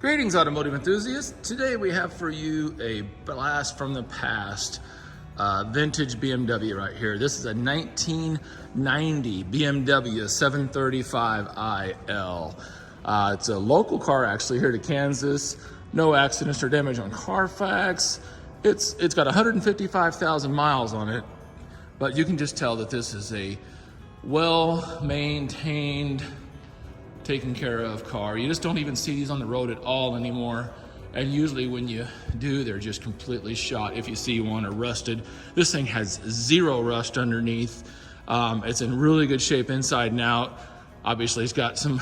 Greetings, automotive enthusiasts. Today we have for you a blast from the past, vintage BMW right here. This is a 1990 BMW 735iL. It's a local car actually here to Kansas. No accidents or damage on Carfax. It's got 155,000 miles on it, but you can just tell that this is a well-maintained, taken care of car. You just don't even see these on the road at all anymore. And usually when you do, they're just completely shot if you see one or rusted. This thing has zero rust underneath. It's in really good shape inside and out. Obviously it's got some,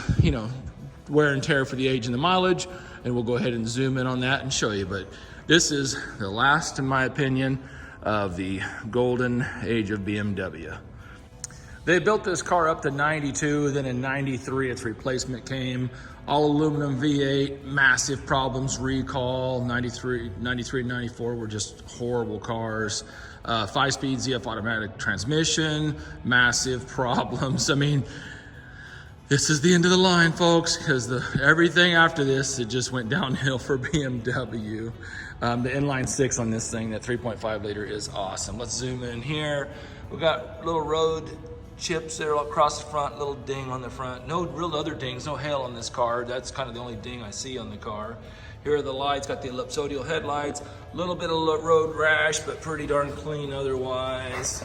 wear and tear for the age and the mileage, and we'll go ahead and zoom in on that and show you. But this is the last, in my opinion, of the golden age of BMW. They built this car up to 92, then in 93 its replacement came. All aluminum V8, massive problems, recall. 93, 94 were just horrible cars. 5-speed ZF automatic transmission, massive problems. I mean, this is the end of the line, folks, because everything after this, it just went downhill for BMW. The inline 6 on this thing, that 3.5 liter, is awesome. Let's zoom in here. We've got little road chips there across the front, little ding on the front. No real other dings, no hail on this car. That's kind of the only ding I see on the car. Here are the lights, got the ellipsoidal headlights. A little bit of road rash, but pretty darn clean otherwise.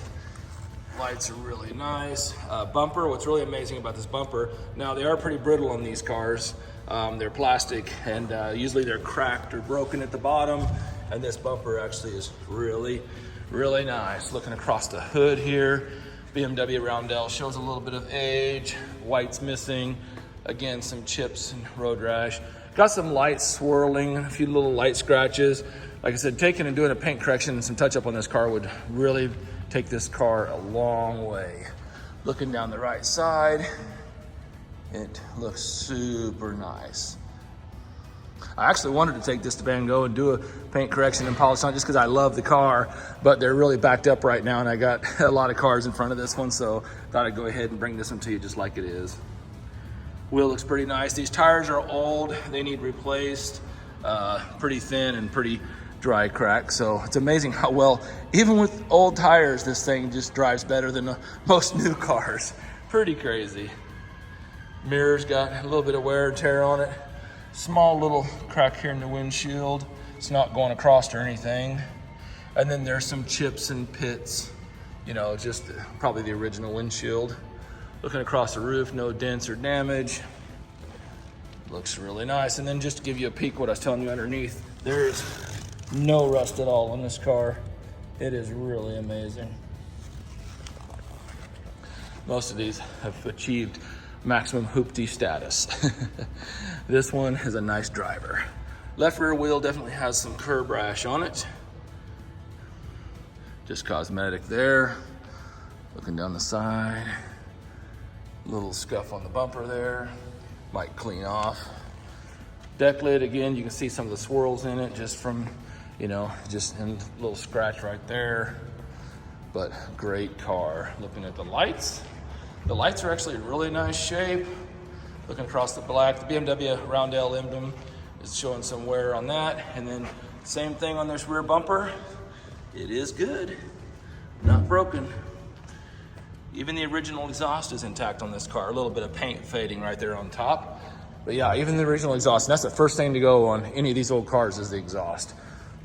Lights are really nice. Bumper, what's really amazing about this bumper, now they are pretty brittle on these cars. They're plastic, and usually they're cracked or broken at the bottom. And this bumper actually is really, really nice. Looking across the hood here, BMW roundel shows a little bit of age. White's missing. Again, some chips and road rash. Got some lights swirling, a few little light scratches. Like I said, taking and doing a paint correction and some touch up on this car would really take this car a long way. Looking down the right side, it looks super nice. I actually wanted to take this to Van Gogh and do a paint correction and polish on just because I love the car, but they're really backed up right now and I got a lot of cars in front of this one, so thought I'd go ahead and bring this one to you just like it is. Wheel looks pretty nice. These tires are old, they need replaced, pretty thin and pretty dry crack, so it's amazing how well, even with old tires, this thing just drives better than most new cars. Pretty crazy. Mirror's got a little bit of wear and tear on it. Small little crack here in the windshield. It's not going across or anything. And then there's some chips and pits, just probably the original windshield. Looking across the roof, no dents or damage. Looks really nice. And then just to give you a peek what I was telling you underneath, there's no rust at all on this car. It is really amazing. Most of these have achieved maximum hoopty status. This one is a nice driver. Left rear wheel definitely has some curb rash on it. Just cosmetic there. Looking down the side. Little scuff on the bumper there. Might clean off. Deck lid, again, you can see some of the swirls in it just from, just a little scratch right there. But great car. Looking at the lights. The lights are actually in really nice shape. Looking across the black, the BMW roundel emblem is showing some wear on that. And then same thing on this rear bumper. It is good, not broken. Even the original exhaust is intact on this car. A little bit of paint fading right there on top. But yeah, even the original exhaust, and that's the first thing to go on any of these old cars is the exhaust.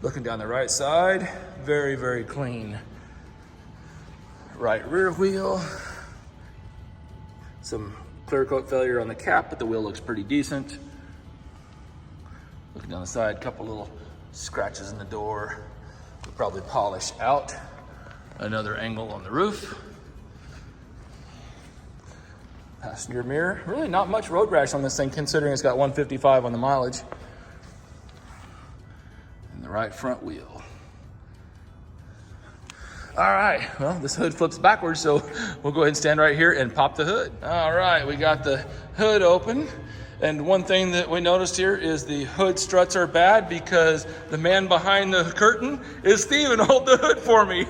Looking down the right side, very, very clean. Right rear wheel. Some clear coat failure on the cap, but the wheel looks pretty decent. Looking down the side, couple little scratches in the door. We'll probably polish out. Another angle on the roof. Passenger mirror. Really not much road rash on this thing considering it's got 155 on the mileage. And the right front wheel. All right, well, this hood flips backwards, so we'll go ahead and stand right here and pop the hood. All right, we got the hood open. And one thing that we noticed here is the hood struts are bad because the man behind the curtain is Steven. Hold the hood for me.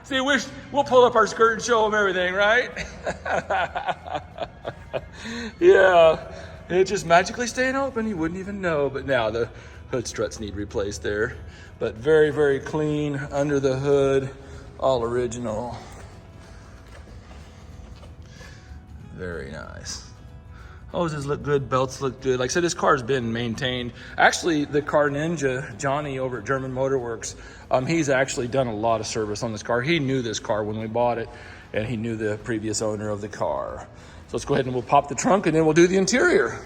See, we'll pull up our skirt and show him everything, right? Yeah. It's just magically staying open. You wouldn't even know. But now the hood struts need replaced there. But very, very clean under the hood. All original. Very nice. Hoses look good, belts look good. Like I said, this car's been maintained. Actually, the car ninja, Johnny over at German Motor Works, he's actually done a lot of service on this car. He knew this car when we bought it, and he knew the previous owner of the car. So let's go ahead and we'll pop the trunk, and then we'll do the interior.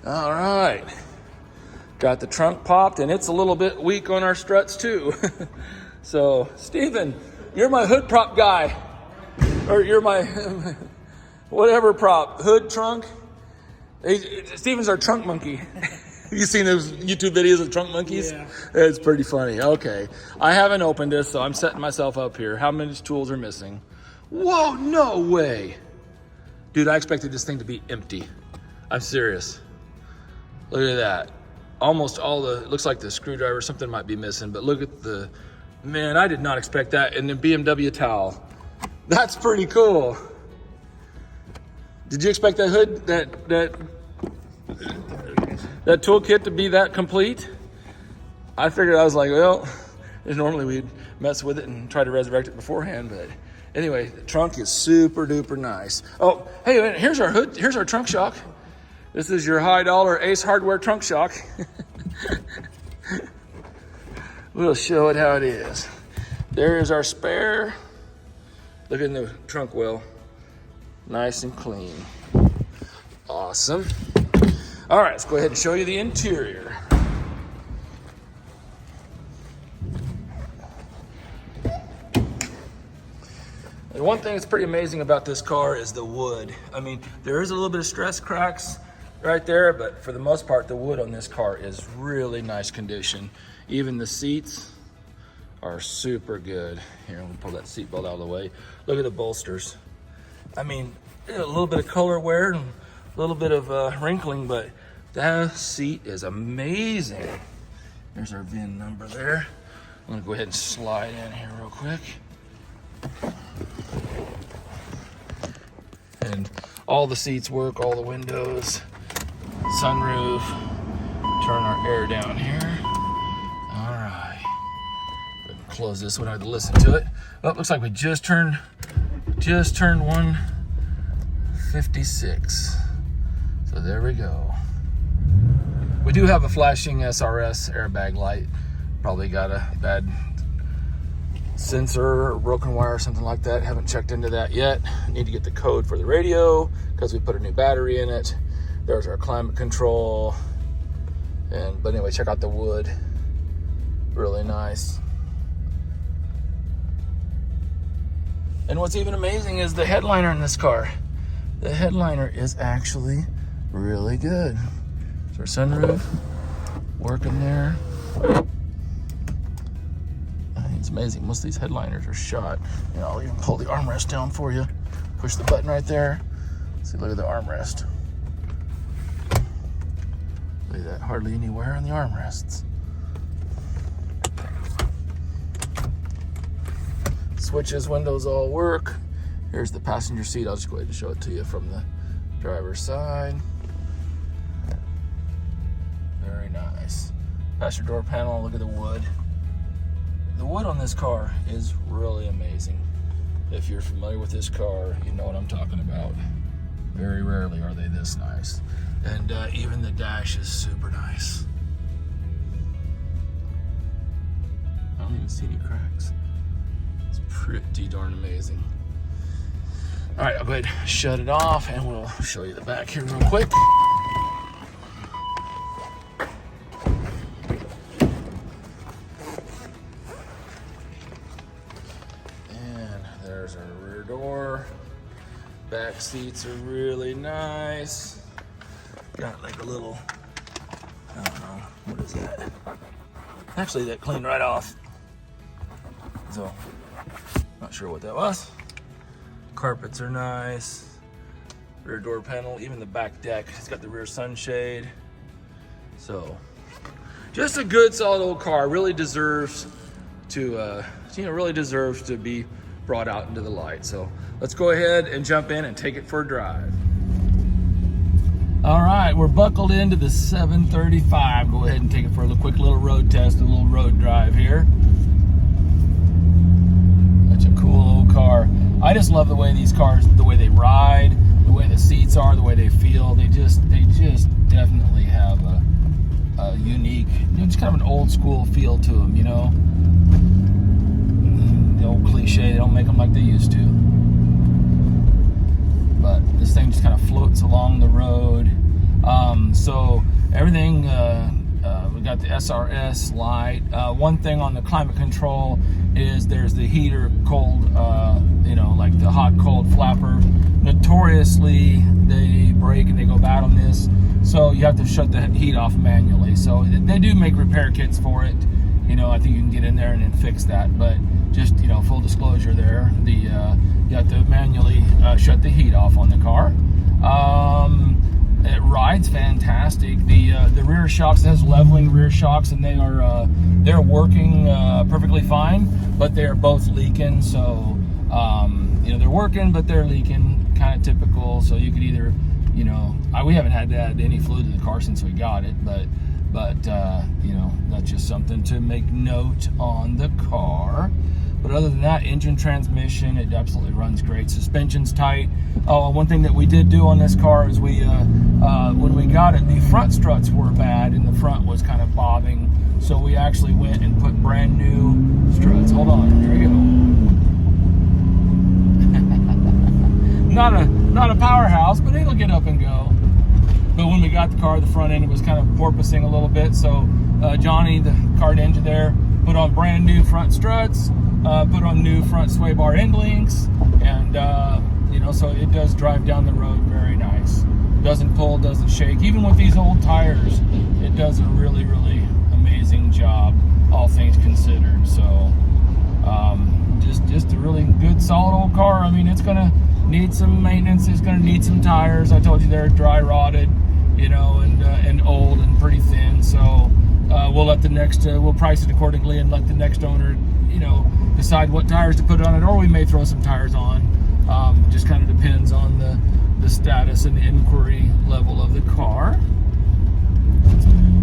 All right. Got the trunk popped, and it's a little bit weak on our struts too. So, Steven, you're my hood prop guy. Or you're my whatever prop, hood, trunk. Steven's our trunk monkey. You seen those YouTube videos of trunk monkeys? Yeah. It's pretty funny. Okay. I haven't opened this, so I'm setting myself up here. How many tools are missing? Whoa, no way. Dude, I expected this thing to be empty. I'm serious. Look at that. Almost all the, looks like the screwdriver, something might be missing, but look at the, man, I did not expect that. And the BMW towel. That's pretty cool. Did you expect that hood, that toolkit to be that complete? I figured, I was like, well, normally we'd mess with it and try to resurrect it beforehand, but anyway, the trunk is super duper nice. Oh, hey, here's our hood, here's our trunk shock. This is your high dollar Ace Hardware trunk shock. We'll show it how it is. There is our spare. Look in the trunk well. Nice and clean. Awesome. All right, let's go ahead and show you the interior. The one thing that's pretty amazing about this car is the wood. I mean, there is a little bit of stress cracks right there, but for the most part, the wood on this car is really nice condition. Even the seats are super good. Here, I'm gonna pull that seat belt out of the way. Look at the bolsters. I mean, a little bit of color wear and a little bit of wrinkling, but that seat is amazing. There's our VIN number there. I'm gonna go ahead and slide in here real quick. And all the seats work, all the windows, sunroof. Turn our air down here. All right. Close this one, I had to listen to it. Oh, looks like we just turned 156. So there we go. We do have a flashing SRS airbag light. Probably got a bad sensor or broken wire or something like that. Haven't checked into that yet. Need to get the code for the radio because we put a new battery in it. There's our climate control. But anyway, check out the wood. Really nice. And what's even amazing is the headliner in this car. The headliner is actually really good. There's our sunroof working there. I think it's amazing. Most of these headliners are shot. You know, I'll even pull the armrest down for you. Push the button right there. See, look at the armrest. Look at that, hardly any wear on the armrests. Switches, windows all work. Here's the passenger seat. I'll just go ahead and show it to you from the driver's side. Very nice. Passenger door panel, look at the wood. The wood on this car is really amazing. If you're familiar with this car, you know what I'm talking about. Very rarely are they this nice. And even the dash is super nice. I don't even see any cracks. It's pretty darn amazing. All right, I'll go ahead and shut it off and we'll show you the back here real quick. And there's our rear door. Back seats are really nice. Got like a little, I don't know, what is that? Actually, that cleaned right off. So, not sure what that was. Carpets are nice. Rear door panel, even the back deck. It's got the rear sunshade. So, just a good, solid old car. Really deserves to, really deserves to be brought out into the light. So let's go ahead and jump in and take it for a drive. All right, we're buckled into the 735. Go ahead and take it for a quick little road test, a little road drive here. Such a cool old car. I just love the way these cars, the way they ride, the way the seats are, the way they feel. They just definitely have a unique, just kind of an old school feel to them, The old cliche, they don't make them like they used to. But this thing just kind of floats along the road. So everything, we got the SRS light. One thing on the climate control is there's the heater cold, like the hot cold flapper. Notoriously, they break and they go bad on this. So you have to shut the heat off manually. So they do make repair kits for it. I think you can get in there and then fix that. But just, full disclosure there, you have to manually shut the heat off on the car. It rides fantastic. The rear shocks, it has leveling rear shocks, and they're working perfectly fine, but they are both leaking. So they're working, but they're leaking, kind of typical. So you could either, we haven't had to add any fluid to the car since we got it, but that's just something to make note on the car. But other than that, engine, transmission, it absolutely runs great. Suspension's tight. Oh, one thing that we did do on this car is when we got it, the front struts were bad and the front was kind of bobbing. So we actually went and put brand new struts. Hold on, here we go. Not a powerhouse, but it'll get up and go. But when we got the car, the front end was kind of porpoising a little bit. So Johnny, the cart engine there, put on brand new front struts, put on new front sway bar end links, and so it does drive down the road very nice. Doesn't pull, doesn't shake. Even with these old tires, it does a really, really amazing job, all things considered. So just a really good, solid old car. I mean, it's gonna need some maintenance. It's gonna need some tires. I told you they're dry rotted, and old and pretty thin. So we'll let the next, we'll price it accordingly and let the next owner, decide what tires to put on it, or we may throw some tires on. Just kind of depends on the status and the inquiry level of the car.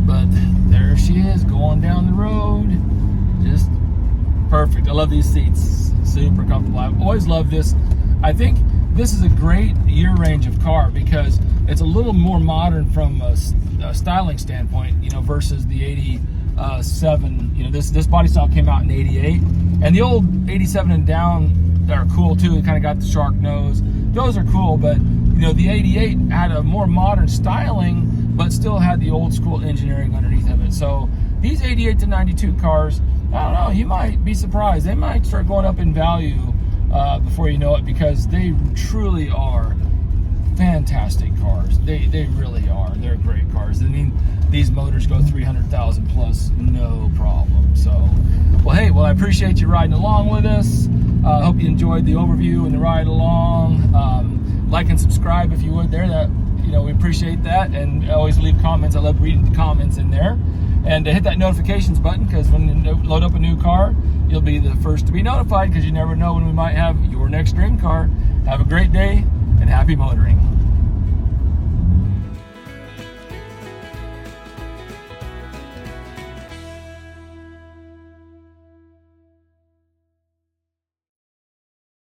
But there she is going down the road. Just perfect. I love these seats. Super comfortable. I've always loved this. I think this is a great year range of car because it's a little more modern from a styling standpoint, versus the 87. This body style came out in 88, and the old 87 and down are cool too. It kind of got the shark nose. Those are cool, but the 88 had a more modern styling, but still had the old school engineering underneath of it. So these 88 to 92 cars, I don't know, you might be surprised. They might start going up in value before you know it, because they truly are fantastic cars. They really are. They're great cars. I mean, these motors go 300,000 plus, no problem. So, I appreciate you riding along with us. I hope you enjoyed the overview and the ride along. Like and subscribe if you would there. That we appreciate that, and always leave comments. I love reading the comments in there. And hit that notifications button, because when you load up a new car, you'll be the first to be notified, because you never know when we might have your next dream car. Have a great day and happy motoring.